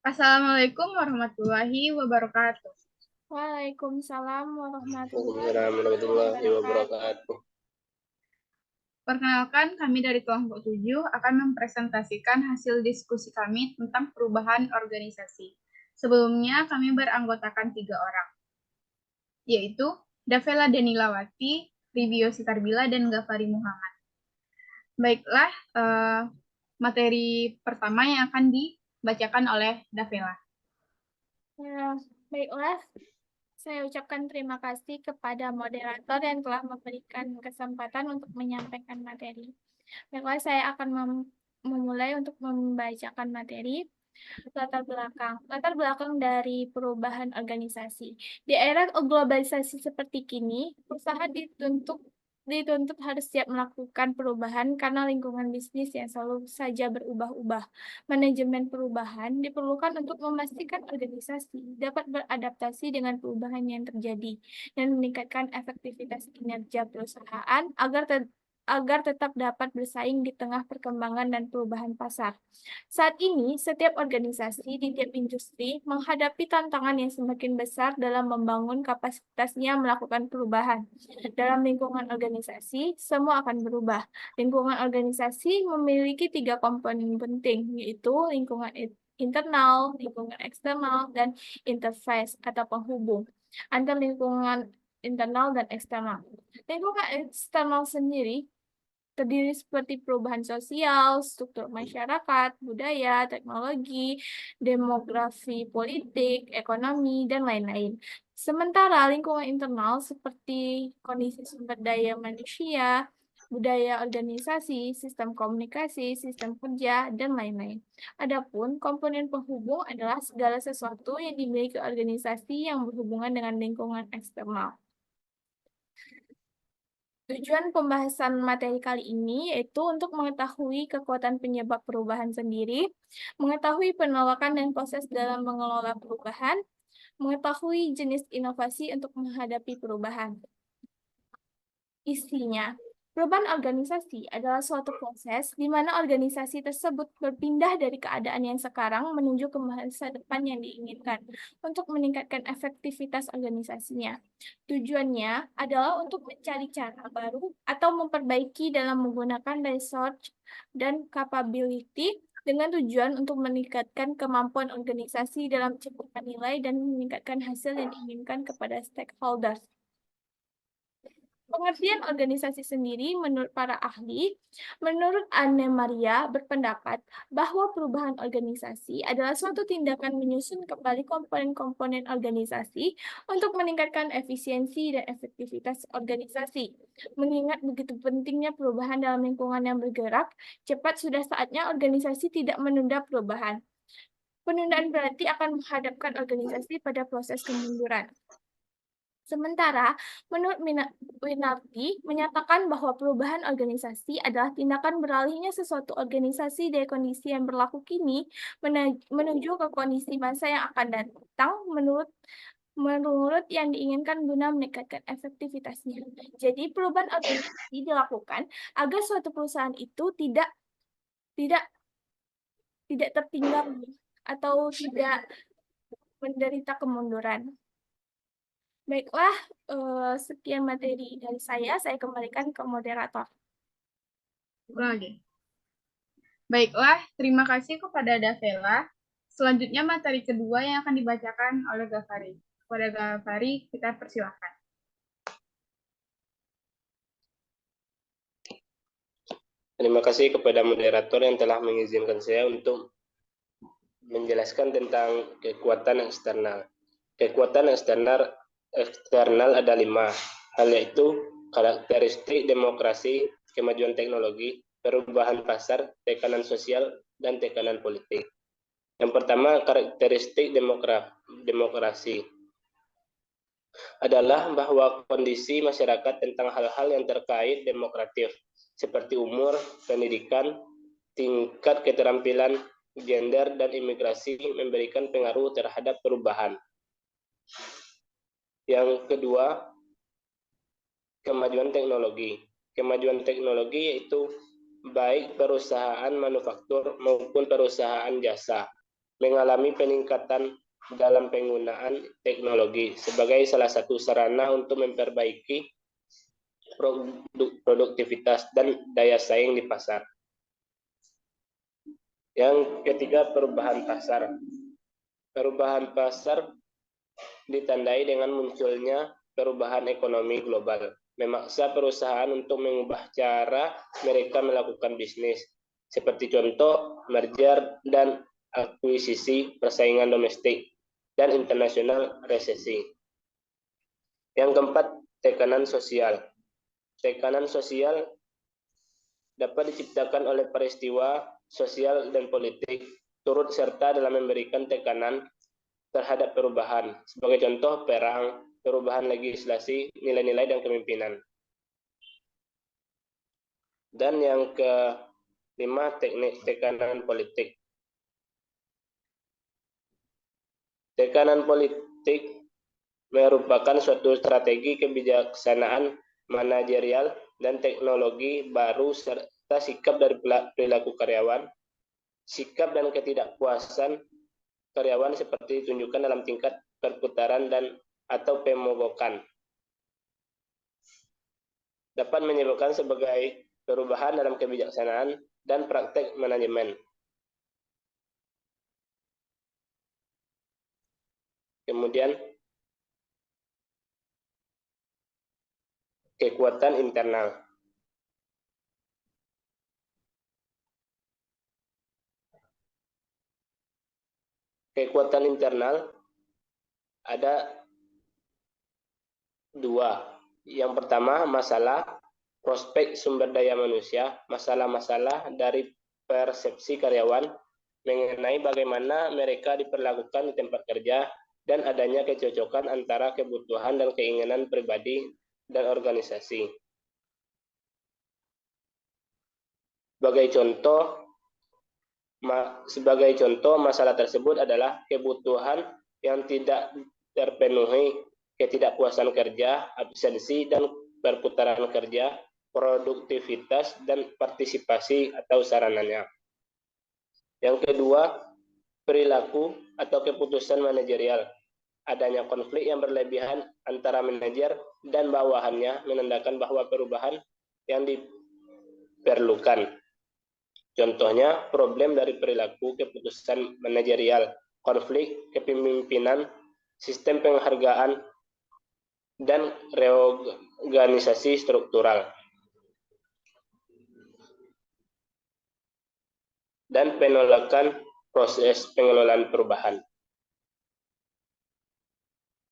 Assalamualaikum warahmatullahi wabarakatuh. Waalaikumsalam warahmatullahi Waalaikumsalam warahmatullahi wabarakatuh. wabarakatuh. Perkenalkan, kami dari kelompok 7 akan mempresentasikan hasil diskusi kami tentang perubahan organisasi. Sebelumnya, kami beranggotakan 3 orang, yaitu Davela Danilawati, Ribio Sitarbila, dan Gafari Muhammad. Baiklah, materi pertama yang akan dibacakan oleh Davela. Ya, baiklah, saya ucapkan terima kasih kepada moderator yang telah memberikan kesempatan untuk menyampaikan materi. Baiklah, saya akan memulai untuk membacakan materi. Latar belakang dari perubahan organisasi. Di era globalisasi seperti kini, perusahaan dituntut harus siap melakukan perubahan karena lingkungan bisnis yang selalu saja berubah-ubah. Manajemen perubahan diperlukan untuk memastikan organisasi dapat beradaptasi dengan perubahan yang terjadi dan meningkatkan efektivitas kinerja perusahaan agar tetap dapat bersaing di tengah perkembangan dan perubahan pasar. Saat ini, setiap organisasi di tiap industri menghadapi tantangan yang semakin besar dalam membangun kapasitasnya melakukan perubahan. Dalam lingkungan organisasi, semua akan berubah. Lingkungan organisasi memiliki 3 komponen penting, yaitu lingkungan internal, lingkungan eksternal, dan interface atau penghubung antar lingkungan internal dan eksternal. Lingkungan eksternal sendiri terdiri seperti perubahan sosial, struktur masyarakat, budaya, teknologi, demografi politik, ekonomi, dan lain-lain. Sementara lingkungan internal seperti kondisi sumber daya manusia, budaya organisasi, sistem komunikasi, sistem kerja, dan lain-lain. Adapun komponen penghubung adalah segala sesuatu yang dimiliki organisasi yang berhubungan dengan lingkungan eksternal. Tujuan pembahasan materi kali ini yaitu untuk mengetahui kekuatan penyebab perubahan sendiri, mengetahui penolakan dan proses dalam mengelola perubahan, mengetahui jenis inovasi untuk menghadapi perubahan. Isinya, perubahan organisasi adalah suatu proses di mana organisasi tersebut berpindah dari keadaan yang sekarang menuju ke masa depan yang diinginkan untuk meningkatkan efektivitas organisasinya. Tujuannya adalah untuk mencari cara baru atau memperbaiki dalam menggunakan research dan capability dengan tujuan untuk meningkatkan kemampuan organisasi dalam menciptakan nilai dan meningkatkan hasil yang diinginkan kepada stakeholders. Pengertian organisasi sendiri menurut para ahli, menurut Anne Maria berpendapat bahwa perubahan organisasi adalah suatu tindakan menyusun kembali komponen-komponen organisasi untuk meningkatkan efisiensi dan efektivitas organisasi. Mengingat begitu pentingnya perubahan dalam lingkungan yang bergerak, cepat sudah saatnya organisasi tidak menunda perubahan. Penundaan berarti akan menghadapkan organisasi pada proses kemunduran. Sementara, menurut Winardi, menyatakan bahwa perubahan organisasi adalah tindakan beralihnya sesuatu organisasi dari kondisi yang berlaku kini menuju ke kondisi masa yang akan datang menurut yang diinginkan guna meningkatkan efektivitasnya. Jadi, perubahan organisasi dilakukan agar suatu perusahaan itu tidak tidak tertinggal atau tidak menderita kemunduran. Baiklah, sekian materi dari saya kembalikan ke moderator. Baiklah, terima kasih kepada Davela. Selanjutnya materi kedua yang akan dibacakan oleh Gafari. Kepada Gafari, kita persilahkan. Terima kasih kepada moderator yang telah mengizinkan saya untuk menjelaskan tentang kekuatan eksternal. Kekuatan eksternal ada 5, hal yaitu karakteristik demokrasi, kemajuan teknologi, perubahan pasar, tekanan sosial, dan tekanan politik. Yang pertama, karakteristik demokrasi adalah bahwa kondisi masyarakat tentang hal-hal yang terkait demokratif, seperti umur, pendidikan, tingkat keterampilan, gender, dan imigrasi memberikan pengaruh terhadap perubahan. Yang kedua, kemajuan teknologi. Kemajuan teknologi yaitu baik perusahaan manufaktur maupun perusahaan jasa mengalami peningkatan dalam penggunaan teknologi sebagai salah satu sarana untuk memperbaiki produktivitas dan daya saing di pasar. Yang ketiga, perubahan pasar. Perubahan pasar ditandai dengan munculnya perubahan ekonomi global, memaksa perusahaan untuk mengubah cara mereka melakukan bisnis, seperti contoh merger dan akuisisi, persaingan domestik, dan internasional resesi. Yang keempat, tekanan sosial. Tekanan sosial dapat diciptakan oleh peristiwa sosial dan politik, turut serta dalam memberikan tekanan terhadap perubahan. Sebagai contoh, perang, perubahan legislasi, nilai-nilai, dan kepemimpinan. Dan yang kelima, teknik tekanan politik. Tekanan politik merupakan suatu strategi kebijaksanaan manajerial dan teknologi baru serta sikap dari perilaku karyawan, sikap dan ketidakpuasan karyawan seperti ditunjukkan dalam tingkat perputaran dan atau pemogokan. Dapat menyebabkan sebagai perubahan dalam kebijaksanaan dan praktek manajemen. Kemudian kekuatan internal. Kekuatan internal ada dua. Yang pertama, masalah prospek sumber daya manusia, masalah-masalah dari persepsi karyawan mengenai bagaimana mereka diperlakukan di tempat kerja dan adanya kecocokan antara kebutuhan dan keinginan pribadi dan organisasi. Sebagai contoh, masalah tersebut adalah kebutuhan yang tidak terpenuhi, ketidakpuasan kerja, absensi dan perputaran kerja, produktivitas dan partisipasi atau sarananya. Yang kedua, perilaku atau keputusan manajerial. Adanya konflik yang berlebihan antara manajer dan bawahannya menandakan bahwa perubahan yang diperlukan. Contohnya, problem dari perilaku keputusan manajerial, konflik kepemimpinan, sistem penghargaan, dan reorganisasi struktural. Dan penolakan proses pengelolaan perubahan.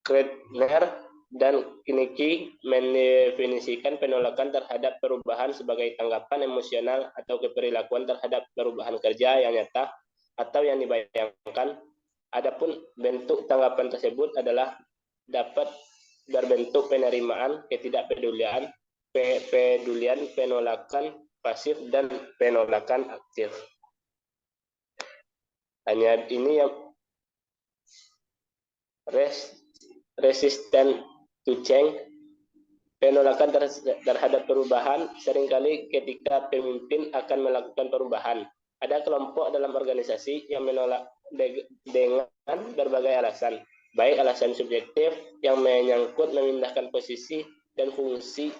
Kretner dan Kiniki mendefinisikan penolakan terhadap perubahan sebagai tanggapan emosional atau keperilakuan terhadap perubahan kerja yang nyata atau yang dibayangkan. Adapun bentuk tanggapan tersebut adalah dapat berbentuk penerimaan, ketidakpedulian, penolakan pasif, dan penolakan aktif. Hanya ini yang resisten to change, penolakan terhadap perubahan seringkali ketika pemimpin akan melakukan perubahan. Ada kelompok dalam organisasi yang menolak dengan berbagai alasan, baik alasan subjektif yang menyangkut memindahkan posisi dan fungsi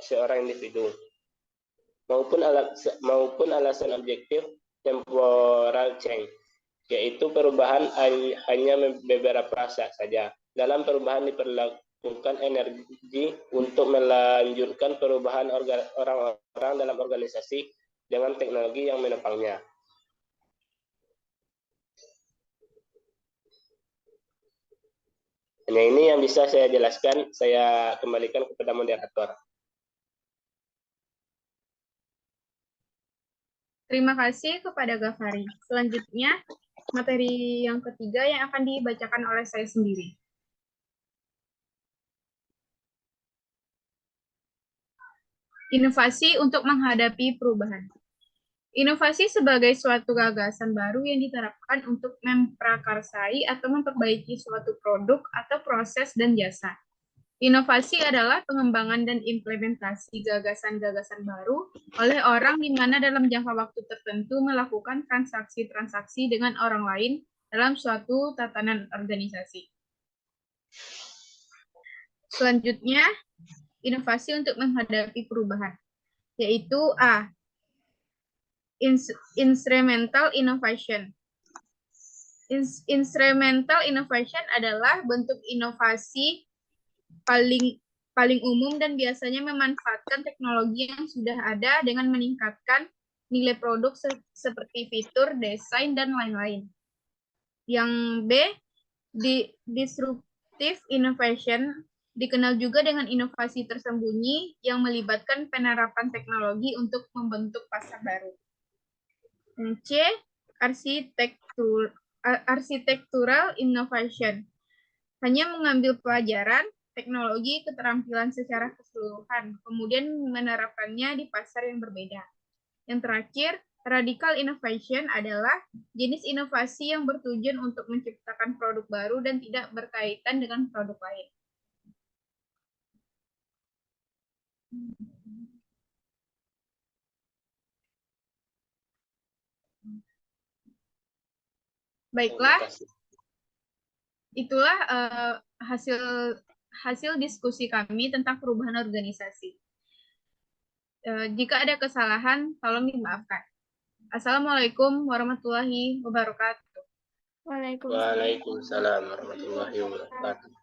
seorang individu, maupun alasan objektif temporal change, yaitu perubahan hanya beberapa saat saja. Dalam perubahan diperlukan energi untuk melanjutkan perubahan orang-orang dalam organisasi dengan teknologi yang menopangnya. Hanya ini yang bisa saya jelaskan, saya kembalikan kepada moderator. Terima kasih kepada Gafari. Selanjutnya, materi yang ketiga yang akan dibacakan oleh saya sendiri. Inovasi untuk menghadapi perubahan. Inovasi sebagai suatu gagasan baru yang diterapkan untuk memprakarsai atau memperbaiki suatu produk atau proses dan jasa. Inovasi adalah pengembangan dan implementasi gagasan-gagasan baru oleh orang di mana dalam jangka waktu tertentu melakukan transaksi-transaksi dengan orang lain dalam suatu tatanan organisasi. Selanjutnya, inovasi untuk menghadapi perubahan, yaitu A. Instrumental innovation. Instrumental innovation adalah bentuk inovasi paling umum dan biasanya memanfaatkan teknologi yang sudah ada dengan meningkatkan nilai produk seperti fitur, desain, dan lain-lain. Yang B, disruptive innovation, dikenal juga dengan inovasi tersembunyi yang melibatkan penerapan teknologi untuk membentuk pasar baru. Dan C, architectural innovation, hanya mengambil pelajaran teknologi keterampilan secara keseluruhan, kemudian menerapkannya di pasar yang berbeda. Yang terakhir, radical innovation adalah jenis inovasi yang bertujuan untuk menciptakan produk baru dan tidak berkaitan dengan produk lain. Baiklah, itulah hasil diskusi kami tentang perubahan organisasi. Jika ada kesalahan, tolong dimaafkan. Assalamualaikum warahmatullahi wabarakatuh. Waalaikumsalam. Waalaikumsalam warahmatullahi wabarakatuh.